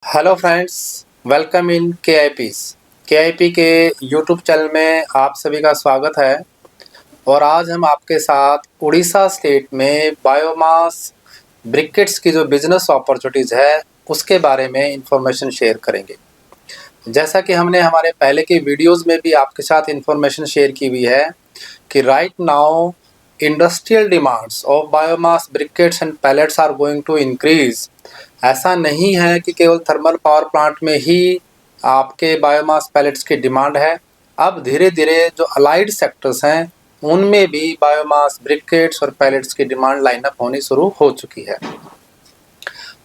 Hello friends, welcome in KIPS. KIP के YouTube channel में आप सभी का स्वागत है। और आज हम आपके साथ उड़ीसा स्टेट में बायोमास ब्रिकेट्स की जो बिजनेस अपॉर्चुनिटीज़ है उसके बारे में इंफॉर्मेशन शेयर करेंगे। जैसा कि हमने हमारे पहले के वीडियोस में भी आपके साथ इंफॉर्मेशन शेयर की हुई है कि right now industrial demands of biomass briquettes and pellets are going to increase. ऐसा नहीं है कि केवल थर्मल पावर प्लांट में ही आपके बायोमास पैलेट्स की डिमांड है। अब धीरे धीरे जो अलाइड सेक्टर्स हैं उनमें भी बायोमास ब्रिकेट्स और पैलेट्स की डिमांड लाइनअप होनी शुरू हो चुकी है।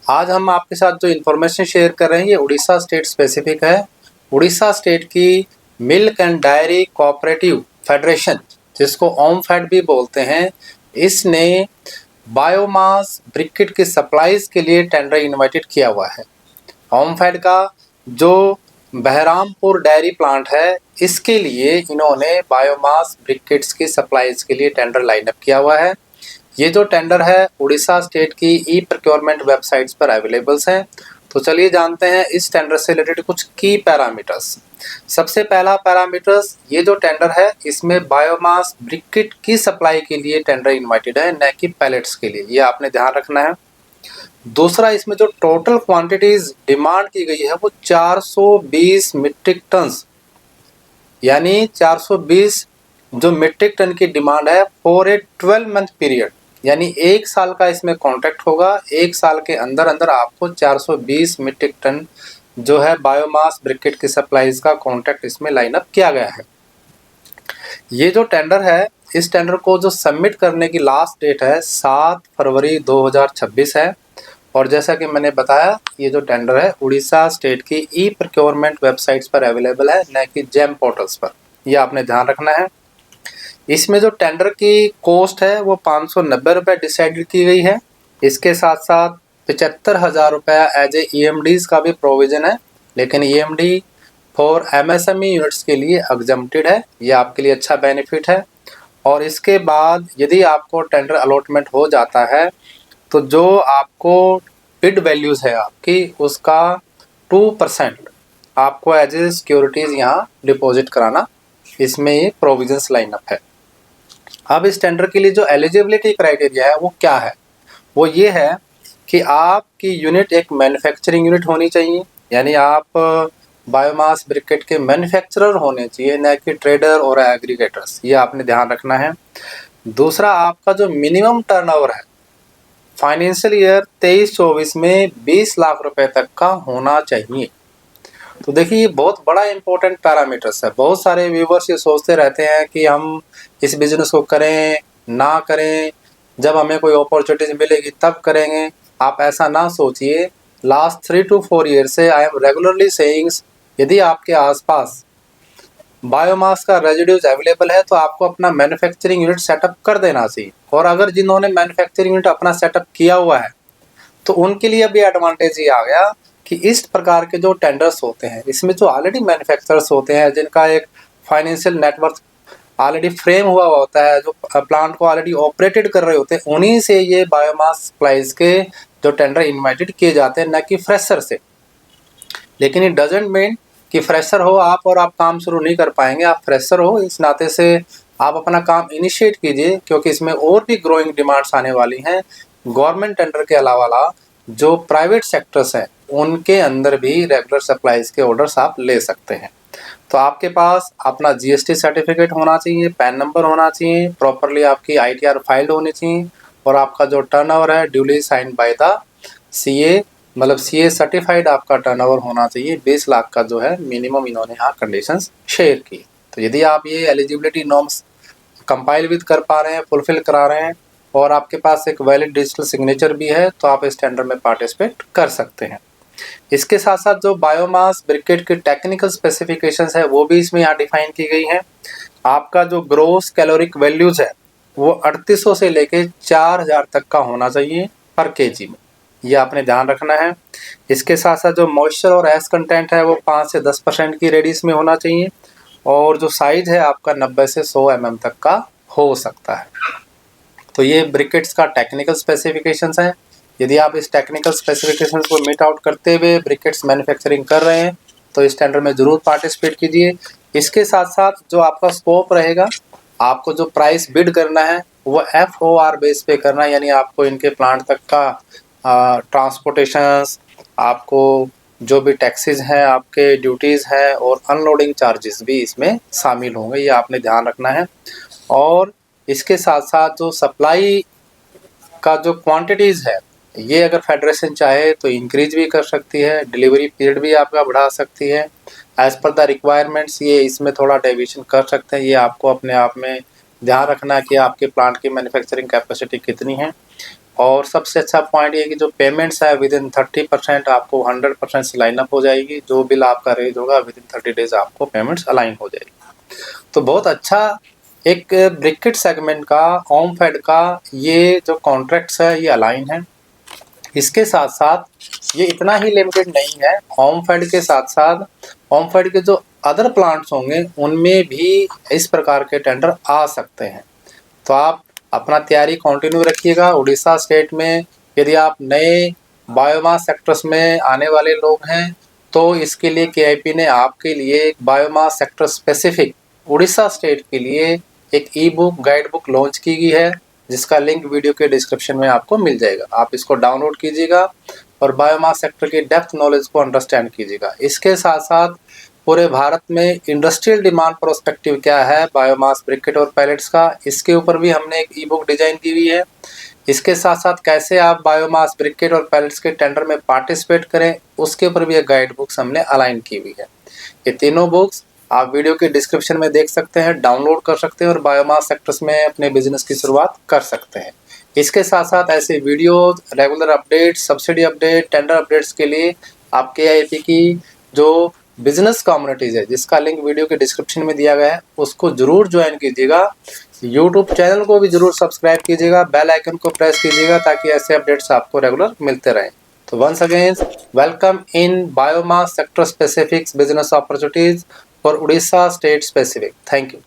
आज हम आपके साथ जो इन्फॉर्मेशन शेयर कर रहे हैं ये उड़ीसा स्टेट स्पेसिफिक है। उड़ीसा स्टेट की milk and diary cooperative federation, जिसको ओमफेड भी बोलते हैं, इसने बायोमास ब्रिकेट की सप्लाईज के लिए टेंडर इनवाइटेड किया हुआ है। ओमफेड का जो बहरामपुर डेयरी प्लांट है इसके लिए इन्होंने बायोमास ब्रिकेट्स की सप्लाईज के लिए टेंडर लाइनअप किया हुआ है। ये जो टेंडर है उड़ीसा स्टेट की ई प्रोक्योरमेंट वेबसाइट्स पर अवेलेबल्स हैं। तो चलिए जानते हैं इस टेंडर से रिलेटेड कुछ की पैरामीटर्स। सबसे पहला पैरामीटर्स, ये जो टेंडर है इसमें बायोमास ब्रिकेट की सप्लाई के लिए टेंडर इनवाइटेड है, न कि पैलेट्स के लिए, ये आपने ध्यान रखना है। दूसरा, इसमें जो टोटल क्वांटिटीज डिमांड की गई है वो 420 मीट्रिक टन, यानी 420 जो मीट्रिक टन की डिमांड है फॉर ए 12 मंथ पीरियड, यानी 1 साल का इसमें कॉन्ट्रैक्ट होगा। 1 साल के अंदर अंदर आपको 420 मीट्रिक टन जो है बायोमास ब्रिकेट की सप्लाईज का कॉन्ट्रैक्ट इसमें लाइनअप किया गया है। ये जो टेंडर है, इस टेंडर को जो सबमिट करने की लास्ट डेट है 7 फरवरी 2026 है। और जैसा कि मैंने बताया, ये जो टेंडर है उड़ीसा स्टेट की ई प्रोक्योरमेंट वेबसाइट्स पर अवेलेबल है, न कि जेम पोर्टल्स पर, यह आपने ध्यान रखना है। इसमें जो टेंडर की कॉस्ट है वो 590 रुपये डिसाइडेड की गई है। इसके साथ साथ 75,000 रुपये एज ए EMDs का भी प्रोविज़न है, लेकिन EMD फॉर MSME यूनिट्स के लिए एग्जम्प्टेड है, ये आपके लिए अच्छा बेनिफिट है। और इसके बाद यदि आपको टेंडर अलॉटमेंट हो जाता है तो जो आपको बिड वैल्यूज़ है आपकी, उसका 2% आपको एज ए सिक्योरिटीज़ यहाँ डिपॉजिट कराना, इसमें ये प्रोविजंस लाइनअप है। अब इस टेंडर के लिए जो एलिजिबिलिटी क्राइटेरिया है वो क्या है, वो ये है कि आपकी यूनिट एक मैन्युफैक्चरिंग यूनिट होनी चाहिए, यानी आप बायोमास ब्रिकेट के मैन्युफैक्चरर होने चाहिए, न कि ट्रेडर और एग्रीगेटर्स, ये आपने ध्यान रखना है। दूसरा, आपका जो मिनिमम टर्नओवर है फाइनेंशियल ईयर 23-24 में 20 लाख रुपए तक का होना चाहिए। तो देखिए, ये बहुत बड़ा इंपॉर्टेंट पैरामीटर्स है। बहुत सारे व्यूवर्स ये सोचते रहते हैं कि हम इस बिजनेस को करें ना करें, जब हमें कोई अपॉर्चुनिटीज मिलेगी तब करेंगे। आप ऐसा ना सोचिए। लास्ट 3 to 4 ईयर से आई एम रेगुलरली सेइंग्स, यदि आपके आसपास बायोमास का रेजिड्यूज अवेलेबल है तो आपको अपना मैन्युफैक्चरिंग यूनिट सेटअप कर देना चाहिए। और अगर जिन्होंने मैन्युफैक्चरिंग यूनिट अपना सेटअप किया हुआ है तो उनके लिए भी एडवांटेज ये आ गया कि इस प्रकार के जो टेंडर्स होते हैं इसमें जो ऑलरेडी मैन्युफैक्चरर्स होते हैं, जिनका एक फाइनेंशियल नेटवर्क ऑलरेडी फ्रेम हुआ होता है, जो प्लांट को ऑलरेडी ऑपरेटेड कर रहे होते हैं, उन्हीं से ये बायोमास सप्लाईज के जो टेंडर इनवाइटेड किए जाते हैं, न कि फ्रेशर से। लेकिन इट डजेंट मीन कि फ्रेशर हो आप और आप काम शुरू नहीं कर पाएंगे। आप फ्रेशर हो, इस नाते से आप अपना काम इनिशिएट कीजिए, क्योंकि इसमें और भी ग्रोइंग डिमांड्स आने वाली हैं। गवर्नमेंट टेंडर के अलावा जो प्राइवेट सेक्टर्स हैं उनके अंदर भी रेगुलर सप्लाईज के ऑर्डर्स आप ले सकते हैं। तो आपके पास अपना GST सर्टिफिकेट होना चाहिए, पैन नंबर होना चाहिए, प्रॉपरली आपकी ITR फाइल्ड होनी चाहिए, और आपका जो टर्नओवर है duly signed by the CA, मतलब CA सर्टिफाइड आपका टर्नओवर होना चाहिए। 20 लाख का जो है मिनिमम इन्होंने यहाँ कंडीशंस शेयर की। तो यदि आप ये एलिजिबिलिटी नॉर्म्स कंपाइल विद कर पा रहे हैं, फुलफिल करा रहे हैं, और आपके पास एक वैलिड डिजिटल सिग्नेचर भी है, तो आप इस टेंडर में पार्टिसिपेट कर सकते हैं। इसके साथ साथ जो बायोमास ब्रिकेट की टेक्निकल स्पेसिफिकेशंस है वो भी इसमें यहाँ डिफाइन की गई हैं। आपका जो ग्रोस कैलोरिक वैल्यूज है वो 3800 से लेके 4000 तक का होना चाहिए पर kg में, ये आपने ध्यान रखना है। इसके साथ साथ जो मॉइस्चर और एस कंटेंट है वो 5 से 10% की रेडियस में होना चाहिए, और जो साइज है आपका 90 से 100 mm तक का हो सकता है। तो ये ब्रिकेट्स का टेक्निकल स्पेसिफिकेशंस हैं। यदि आप इस टेक्निकल स्पेसिफिकेशन को मीट आउट करते हुए ब्रिकेट्स मैन्युफैक्चरिंग कर रहे हैं तो इस टेंडर में ज़रूर पार्टिसिपेट कीजिए। इसके साथ साथ जो आपका स्कोप रहेगा, आपको जो प्राइस बिड करना है वो FOR बेस पे करना है, यानी आपको इनके प्लांट तक का ट्रांसपोर्टेशंस, आपको जो भी टैक्सेस हैं, आपके ड्यूटीज़ हैं और अनलोडिंग चार्जेस भी इसमें शामिल होंगे, ये आपने ध्यान रखना है। और इसके साथ साथ जो सप्लाई का जो क्वांटिटीज़ है, ये अगर फेडरेशन चाहे तो इंक्रीज भी कर सकती है, डिलीवरी पीरियड भी आपका बढ़ा सकती है। एज़ पर द रिक्वायरमेंट्स ये इसमें थोड़ा डेविएशन कर सकते हैं। ये आपको अपने आप में ध्यान रखना है कि आपके प्लांट की मैन्युफैक्चरिंग कैपेसिटी कितनी है। और सबसे अच्छा पॉइंट ये है कि जो पेमेंट्स है विदिन 30% आपको 100% से लाइन अप हो जाएगी। जो बिल आपका रेज होगा विदिन 30 डेज आपको पेमेंट्स अलाइन हो जाएगी। तो बहुत अच्छा एक ब्रिकेट सेगमेंट का ओमफेड का ये जो कॉन्ट्रैक्ट्स है ये अलाइन है। इसके साथ साथ ये इतना ही लिमिटेड नहीं है, ओमफेड के साथ साथ ओमफेड के जो अदर प्लांट्स होंगे उनमें भी इस प्रकार के टेंडर आ सकते हैं। तो आप अपना तैयारी कंटिन्यू रखिएगा। उड़ीसा स्टेट में यदि आप नए बायोमास सेक्टर्स में आने वाले लोग हैं तो इसके लिए KIP ने आपके लिए एक biomass sector specific Orissa state के लिए एक ई-बुक गाइड बुक लॉन्च की गई है, जिसका लिंक वीडियो के डिस्क्रिप्शन में आपको मिल जाएगा। आप इसको डाउनलोड कीजिएगा और बायोमास सेक्टर की डेप्थ नॉलेज को अंडरस्टैंड कीजिएगा। इसके साथ साथ पूरे भारत में इंडस्ट्रियल डिमांड प्रोस्पेक्टिव क्या है बायोमास ब्रिकेट और पैलेट्स का, इसके ऊपर भी हमने एक ई-बुक डिजाइन की हुई है। इसके साथ साथ कैसे आप बायोमास ब्रिकेट और पैलेट्स के टेंडर में पार्टिसिपेट करें, उसके ऊपर भी एक गाइड बुक्स हमने अलाइन की हुई है। ये तीनों बुक्स आप वीडियो के डिस्क्रिप्शन में देख सकते हैं, डाउनलोड कर सकते हैं और बायोमास सेक्टर्स में अपने बिजनेस की शुरुआत कर सकते हैं। इसके साथ साथ ऐसे videos, regular update, subsidy update, tender updates के लिए आप KIP की जो बिजनेस कम्युनिटीज़ है, जिसका लिंक वीडियो के डिस्क्रिप्शन में दिया गया है, उसको जरूर ज्वाइन कीजिएगा। यूट्यूब चैनल को भी जरूर सब्सक्राइब कीजिएगा, बेल आइकन को प्रेस कीजिएगा ताकि ऐसे अपडेट्स आपको रेगुलर मिलते रहें। तो once again welcome in biomass sector specific business opportunities for Odisha state specific. Thank you.